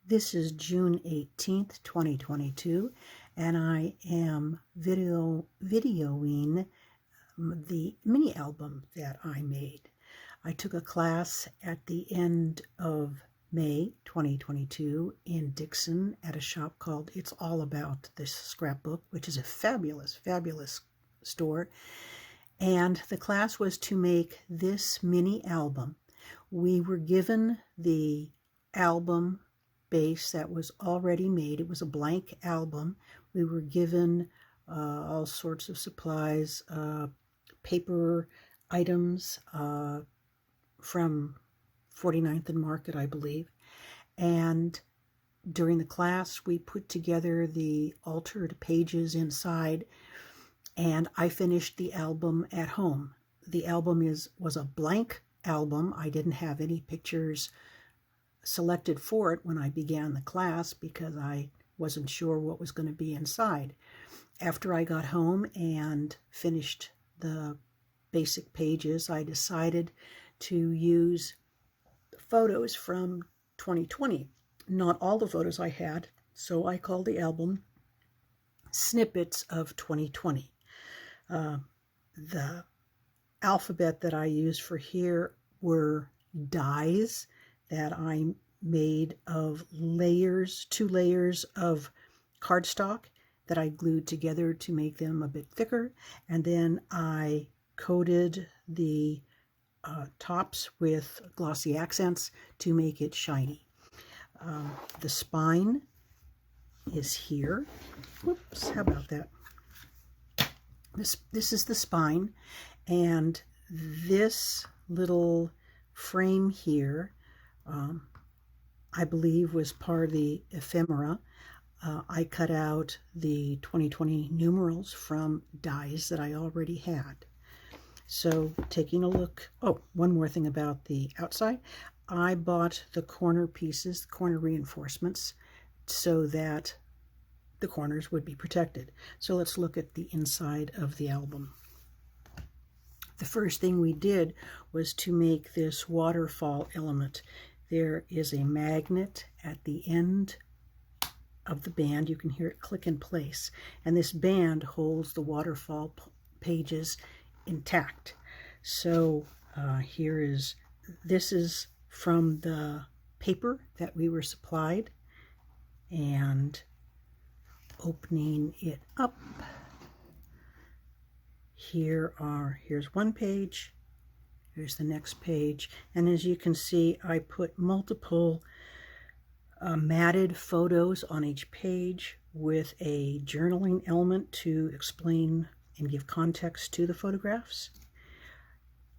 This is June 18th, 2022, and I am videoing the mini album that I made. I took a class at the end of May 2022 in Dixon at a shop called It's All About This Scrapbook, which is a fabulous, fabulous store. And the class was to make this mini album. We were given the album base that was already made. It was a blank album. We were given all sorts of supplies, paper items from 49th and Market, I believe. And during the class, we put together the altered pages inside, and I finished the album at home. The album was a blank album. I didn't have any pictures selected for it when I began the class because I wasn't sure what was going to be inside. After I got home and finished the basic pages, I decided to use photos from 2020. Not all the photos I had, so I called the album Snippets of 2020. The alphabet that I used for here were dies that I made of two layers of cardstock that I glued together to make them a bit thicker, and then I coated the tops with glossy accents to make it shiny. The spine is here. Whoops, how about that? This is the spine, and this little frame here I believe was part of the ephemera. I cut out the 2020 numerals from dies that I already had. So taking a look, oh, one more thing about the outside. I bought the corner pieces, the corner reinforcements, so that the corners would be protected. So let's look at the inside of the album. The first thing we did was to make this waterfall element. There is a magnet at the end of the band. You can hear it click in place. And this band holds the waterfall pages intact. So this is from the paper that we were supplied. And opening it up, here's one page, here's the next page, and as you can see, I put multiple matted photos on each page with a journaling element to explain and give context to the photographs.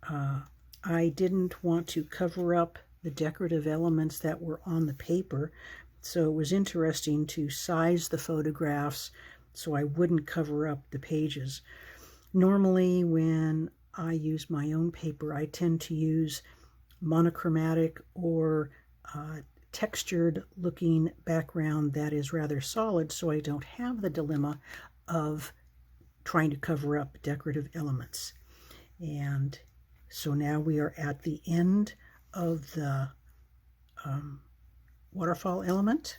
I didn't want to cover up the decorative elements that were on the paper, so it was interesting to size the photographs so I wouldn't cover up the pages. Normally, when I use my own paper, I tend to use monochromatic or textured looking background that is rather solid, so I don't have the dilemma of trying to cover up decorative elements. And so now we are at the end of the waterfall element.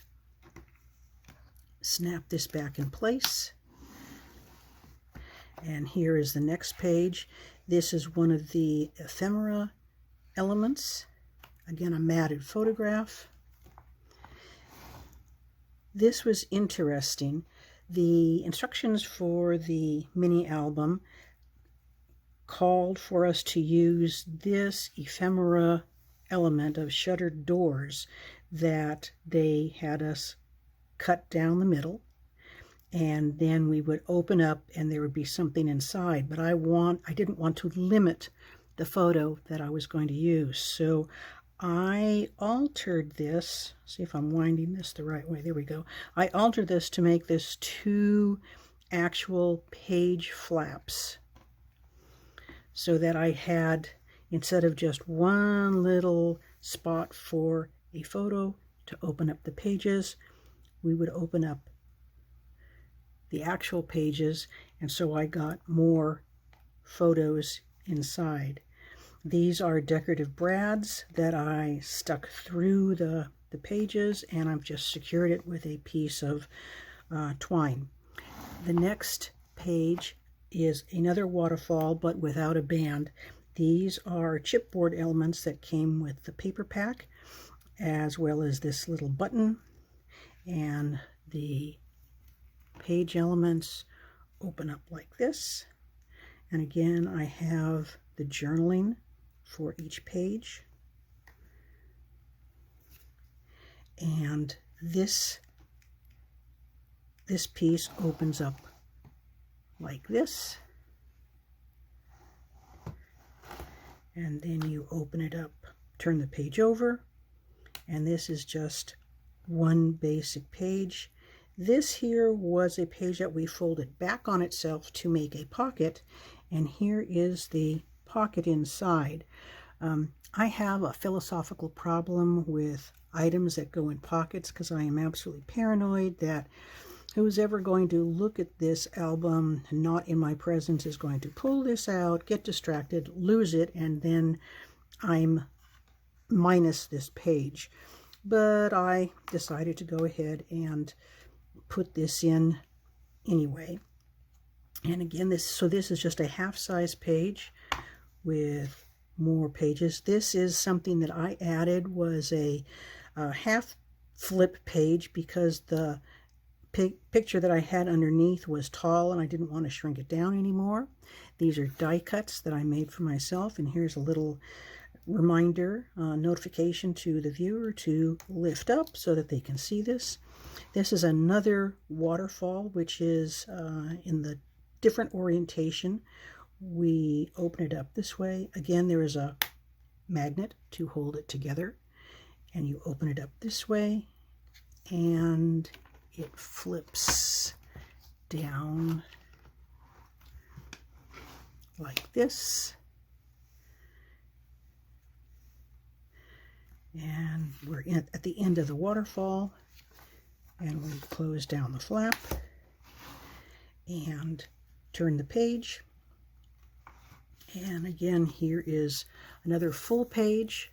Snap this back in place. And here is the next page. This is one of the ephemera elements. Again, a matted photograph. This was interesting. The instructions for the mini album called for us to use this ephemera element of shuttered doors that they had us cut down the middle, and then we would open up and there would be something inside. But I didn't want to limit the photo that I was going to use, so I altered this. See if I'm winding this the right way. There we go. I altered this to make this 2 actual page flaps, so that I had, instead of just one little spot for a photo to open up the pages, we would open up the actual pages, and so I got more photos inside. These are decorative brads that I stuck through the the pages, and I've just secured it with a piece of twine. The next page is another waterfall, but without a band. These are chipboard elements that came with the paper pack, as well as this little button, and the page elements open up like this. And again, I have the journaling for each page. And this piece opens up like this. And then you open it up, turn the page over, and this is just one basic page. This here was a page that we folded back on itself to make a pocket, and here is the pocket inside. I have a philosophical problem with items that go in pockets because I am absolutely paranoid that who's ever going to look at this album not in my presence is going to pull this out, get distracted, lose it, and then I'm minus this page. But I decided to go ahead and put this in anyway. And again, this is just a half-size page with more pages. This is something that I added, was a half flip page because the picture that I had underneath was tall and I didn't want to shrink it down anymore. These are die cuts that I made for myself, and here's a little reminder, notification to the viewer to lift up so that they can see this. This is another waterfall, which is in the different orientation. We open it up this way. Again, there is a magnet to hold it together, and you open it up this way, and it flips down like this. And we're at the end of the waterfall, and we close down the flap and turn the page. And again, here is another full page.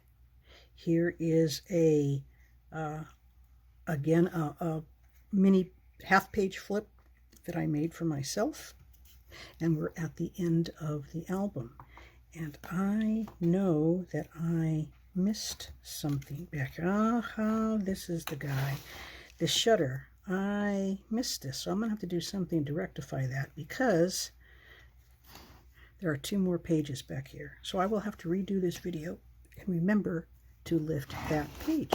Here is a mini half-page flip that I made for myself. And we're at the end of the album. And I know that I missed something back. Aha, this is the guy. The shutter. I missed this, so I'm going to have to do something to rectify that because there are 2 more pages back here. So I will have to redo this video and remember to lift that page.